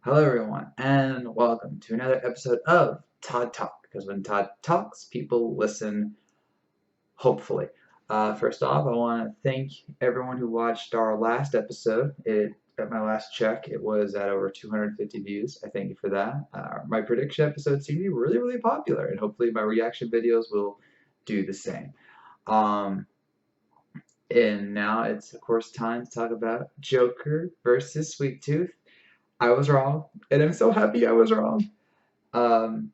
Hello, everyone, and welcome to another episode of Todd Talk. Because when Todd talks, people listen, hopefully. First off, I want to thank everyone who watched our last episode. At my last check, it was at over 250 views. I thank you for that. My prediction episodes seem to be really, really popular, and hopefully, my reaction videos will do the same. Um, and now it's, of course, time to talk about Joker versus Sweet Tooth. I was wrong, and I'm so happy I was wrong. Um,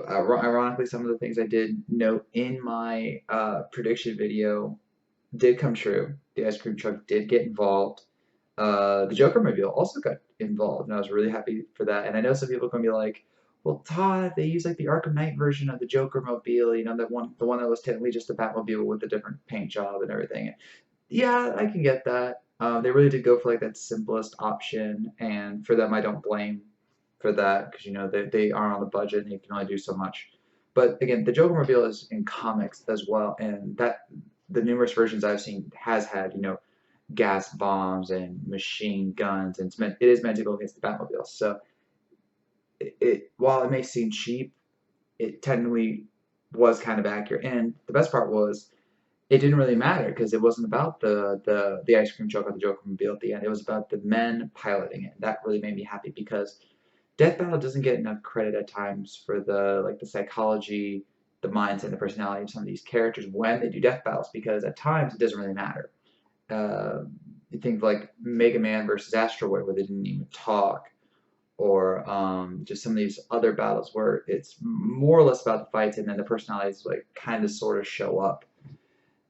Ironically, some of the things I did note in my prediction video did come true. The ice cream truck did get involved. The Joker mobile also got involved, and I was really happy for that. And I know some people are gonna be like, "Well, Todd, they use like the Arkham Knight version of the Joker mobile, the one that was technically just a Batmobile with a different paint job and everything." Yeah, I can get that. They really did go for like that simplest option, and for them, I don't blame for that because they are on the budget and they can only do so much. But again, the Joker mobile is in comics as well, and that the numerous versions I've seen has had gas bombs and machine guns, and it is meant to go against the Batmobile. So while it may seem cheap, it technically was kind of accurate. And the best part was it didn't really matter because it wasn't about the ice cream truck or the Joker mobile at the end. It was about the men piloting it. That really made me happy because Death Battle doesn't get enough credit at times for the psychology, the mindset, the personality of some of these characters when they do death battles because at times it doesn't really matter. Uh, you think like Mega Man versus Astro Boy where they didn't even talk, or just some of these other battles where it's more or less about the fights and then the personalities like kind of sort of show up.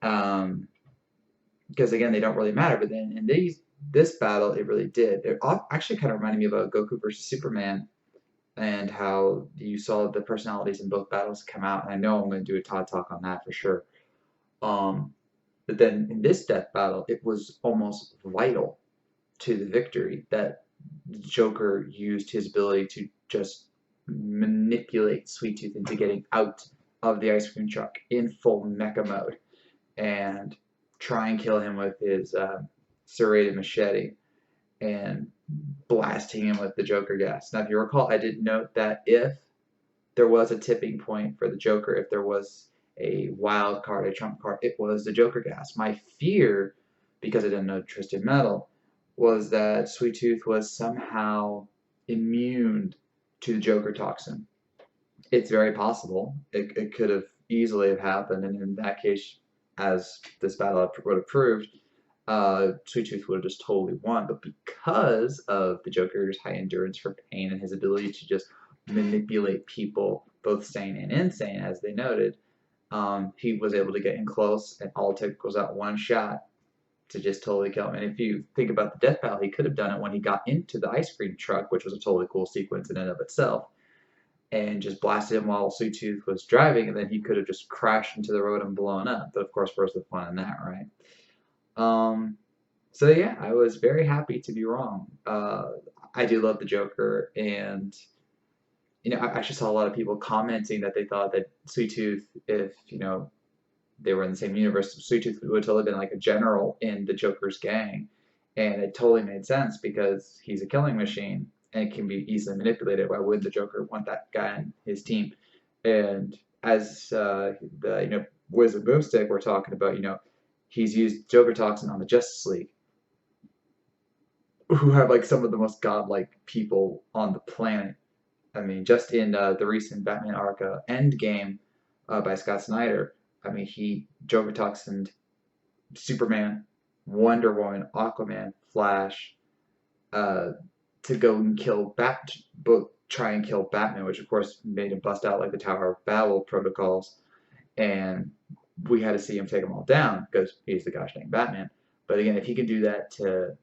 Um, because again they don't really matter. But then in this battle, it really did. It actually kind of reminded me of a Goku versus Superman, and how you saw the personalities in both battles come out. And I know I'm going to do a Todd talk on that for sure. Um, but then in this death battle, it was almost vital to the victory that Joker used his ability to just manipulate Sweet Tooth into getting out of the ice cream truck in full mecha mode and try and kill him with his serrated machete and blasting him with the Joker gas. Now, if you recall, I did note that if there was a tipping point for the Joker, if there was a wild card, a trump card, it was the Joker gas. My fear, because I didn't know Twisted Metal, was that Sweet Tooth was somehow immune to the Joker toxin. It's very possible. It could have easily have happened, and in that case, as this battle would have proved, Sweet Tooth would have just totally won. But because of the Joker's high endurance for pain and his ability to just manipulate people, both sane and insane, as they noted, he was able to get in close, and all it took was that one shot to just totally kill him. And if you think about the death battle, he could have done it when he got into the ice cream truck, which was a totally cool sequence in and of itself, and just blasted him while Sweet Tooth was driving, and then he could have just crashed into the road and blown up. But of course, where's the fun in that, right? Um, so yeah, I was very happy to be wrong. I do love the Joker, and I actually saw a lot of people commenting that they thought that Sweet Tooth, if they were in the same universe, Sweet Tooth would totally been like a general in the Joker's gang, and it totally made sense because he's a killing machine and can be easily manipulated. Why would the Joker want that guy on his team? And as the Wizard Boomstick, we're talking about, he's used Joker toxin on the Justice League, who have like some of the most godlike people on the planet. I mean, just in the recent Batman arc Endgame by Scott Snyder, I mean, he Joker toxined Superman, Wonder Woman, Aquaman, Flash, uh, to go and kill both try and kill Batman, which of course made him bust out like the Tower of Babel protocols, and we had to see him take them all down because he's the gosh dang Batman. But again, if he can do that to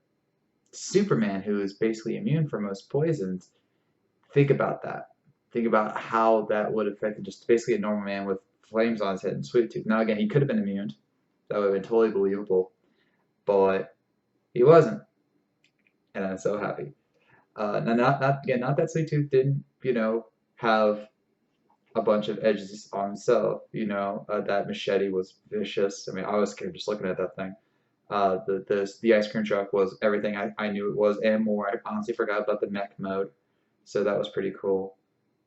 Superman, who is basically immune from most poisons, think about that. Think about how that would affect just basically a normal man with flames on his head and Sweet Tooth. Now, again, he could have been immune. That would have been totally believable, but he wasn't, and I'm so happy. Now, not that Sweet Tooth didn't, have a bunch of edges on himself. That machete was vicious. I mean, I was scared just looking at that thing. The ice cream truck was everything I knew it was and more. I honestly forgot about the mech mode, so that was pretty cool.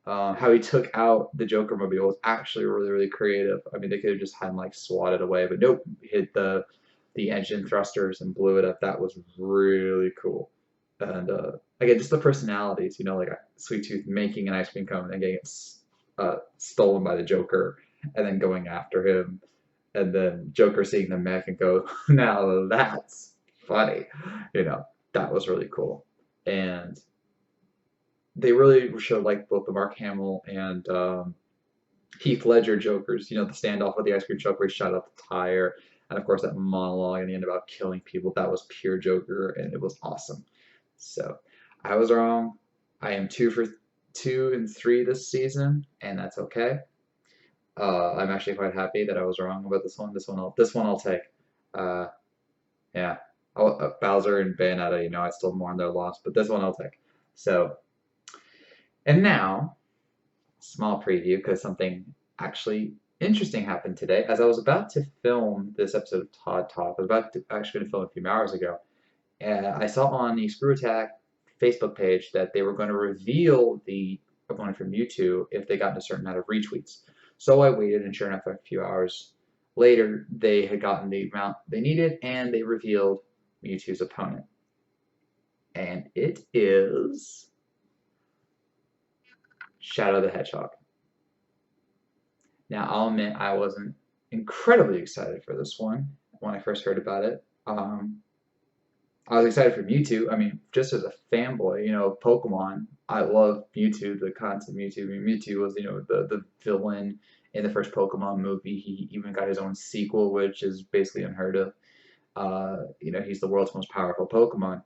How he took out the Joker mobile was actually really creative. I mean, they could have just had him like swatted away, but nope, hit the engine thrusters and blew it up. That was really cool. And again, just the personalities, like Sweet Tooth making an ice cream cone and getting it stolen by the Joker, and then going after him, and then Joker seeing the mech and go, now that's funny. That was really cool. And they really showed like both the Mark Hamill and Heath Ledger Jokers, the standoff with the ice cream truck where he shot up the tire, and of course that monologue in the end about killing people. That was pure Joker, and it was awesome. So I was wrong. I am 2 for 2 and 3 this season, and that's okay. I'm actually quite happy that I was wrong about this one. This one I'll take. Uh, yeah. Bowser and Bayonetta, I still mourn their loss, but this one I'll take. So, and now, small preview because something actually interesting happened today. As I was about to film this episode of Todd Talk, I was about to actually film a few hours ago, and I saw on the Screw Attack Facebook page that they were going to reveal the opponent from Mewtwo if they got a certain amount of retweets. So I waited, and sure enough, a few hours later, they had gotten the amount they needed, and they revealed Mewtwo's opponent. And it is Shadow the Hedgehog. Now, I'll admit I wasn't incredibly excited for this one when I first heard about it. I was excited for Mewtwo. I mean, just as a fanboy, of Pokemon, I love Mewtwo, the concept of Mewtwo. I mean, Mewtwo was, the villain in the first Pokemon movie. He even got his own sequel, which is basically unheard of. He's the world's most powerful Pokemon.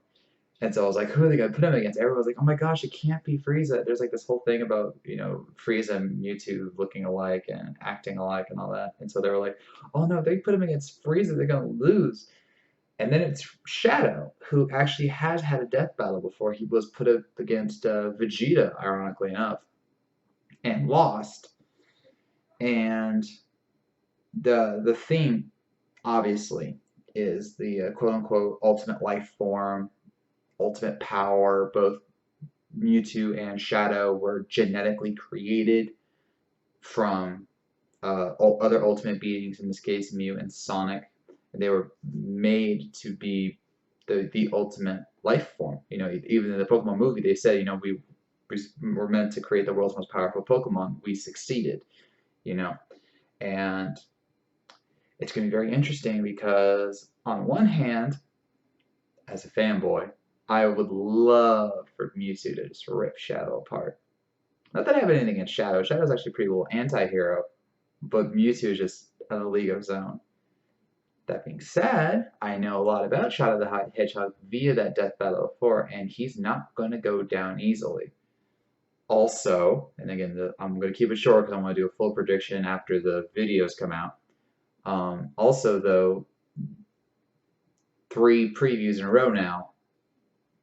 And so I was like, who are they going to put him against? Everyone was like, oh my gosh, it can't be Frieza. There's like this whole thing about, Frieza and Mewtwo looking alike and acting alike and all that. And so they were like, oh no, they put him against Frieza, they're going to lose. And then it's Shadow, who actually has had a death battle before. He was put up against Vegeta, ironically enough, and lost. And the theme, obviously, is the quote-unquote ultimate life form, ultimate power. Both Mewtwo and Shadow were genetically created from other ultimate beings, in this case Mew and Sonic. And they were made to be the ultimate life form. Even in the Pokemon movie, they said, we were meant to create the world's most powerful Pokemon. We succeeded, and it's going to be very interesting because on one hand, as a fanboy, I would love for Mewtwo to just rip Shadow apart. Not that I have anything against Shadow. Shadow's actually a pretty cool anti-hero, but Mewtwo is just in a league of his own. That being said, I know a lot about Shadow the Hedgehog via that death battle before, and he's not going to go down easily. Also, and again, I'm going to keep it short because I want to do a full prediction after the videos come out. Also, though, 3 previews in a row now,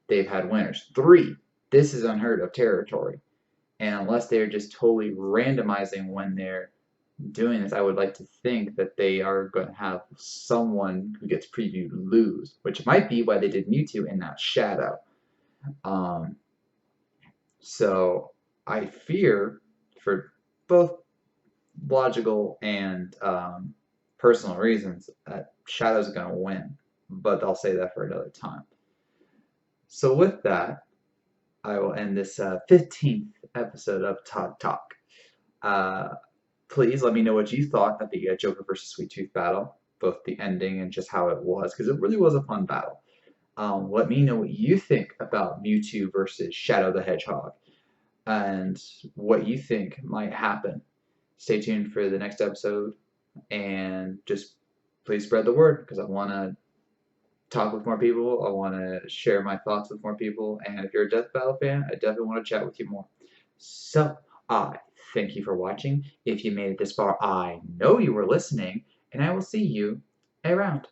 they've had winners. 3. This is unheard of territory. And unless they're just totally randomizing when they're doing this, I would like to think that they are going to have someone who gets previewed lose, which might be why they did Mewtwo and not Shadow. So I fear, for both logical and personal reasons, that Shadow's going to win, but I'll say that for another time. So with that, I will end this 15th episode of Todd Talk. Please let me know what you thought of the Joker versus Sweet Tooth battle, both the ending and just how it was, because it really was a fun battle. Let me know what you think about Mewtwo versus Shadow the Hedgehog, and what you think might happen. Stay tuned for the next episode, and just please spread the word, because I want to talk with more people. I want to share my thoughts with more people, and if you're a Death Battle fan, I definitely want to chat with you more. So, I thank you for watching. If you made it this far, I know you were listening, and I will see you around.